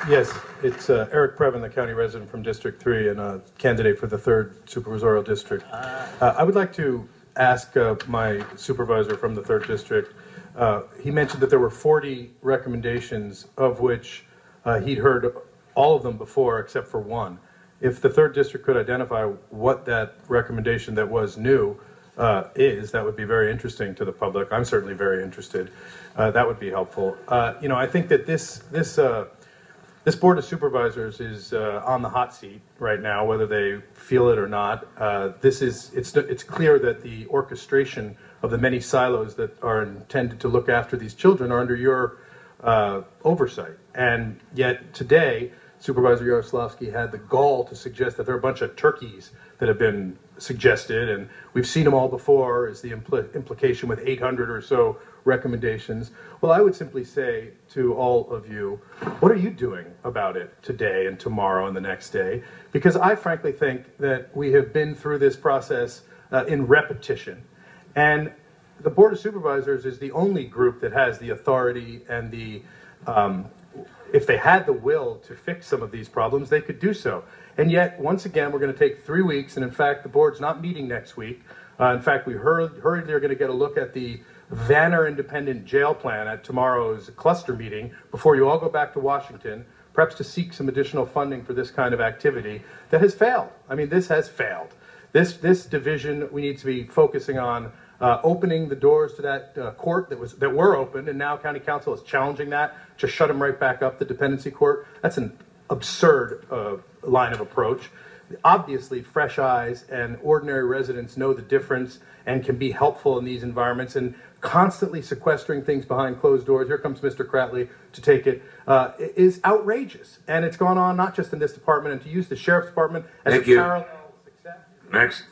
Yes, it's Eric Previn, the county resident from District 3 and a candidate for the 3rd Supervisorial District. I would like to ask my supervisor from the 3rd District, he mentioned that there were 40 recommendations, of which he'd heard all of them before except for one. If the 3rd District could identify what that recommendation that was new is, that would be very interesting to the public. I'm certainly very interested. That would be helpful. I think that this Board of Supervisors is on the hot seat right now, whether they feel it or not. It's clear that the orchestration of the many silos that are intended to look after these children are under your oversight. And yet today, Supervisor Yaroslavsky had the gall to suggest that there are a bunch of turkeys that have been suggested, and we've seen them all before, is the implication with 800 or so recommendations. Well, I would simply say to all of you, what are you doing about it today and tomorrow and the next day? Because I frankly think that we have been through this process in repetition. And the Board of Supervisors is the only group that has the authority and the if they had the will to fix some of these problems, they could do so. And yet, once again, we're going to take 3 weeks, and in fact, the board's not meeting next week. In fact, we heard they're going to get a look at the Vanner Independent Jail Plan at tomorrow's cluster meeting before you all go back to Washington, perhaps to seek some additional funding for this kind of activity that has failed. I mean, this has failed. This division, we need to be focusing on opening the doors to that court that were open, and now County Council is challenging that to shut them right back up, the dependency court. That's an absurd line of approach. Obviously, fresh eyes and ordinary residents know the difference and can be helpful in these environments, and constantly sequestering things behind closed doors, here comes Mr. Cratley to take it, is outrageous. And it's gone on not just in this department, and to use the Sheriff's Department as a parallel success. Next.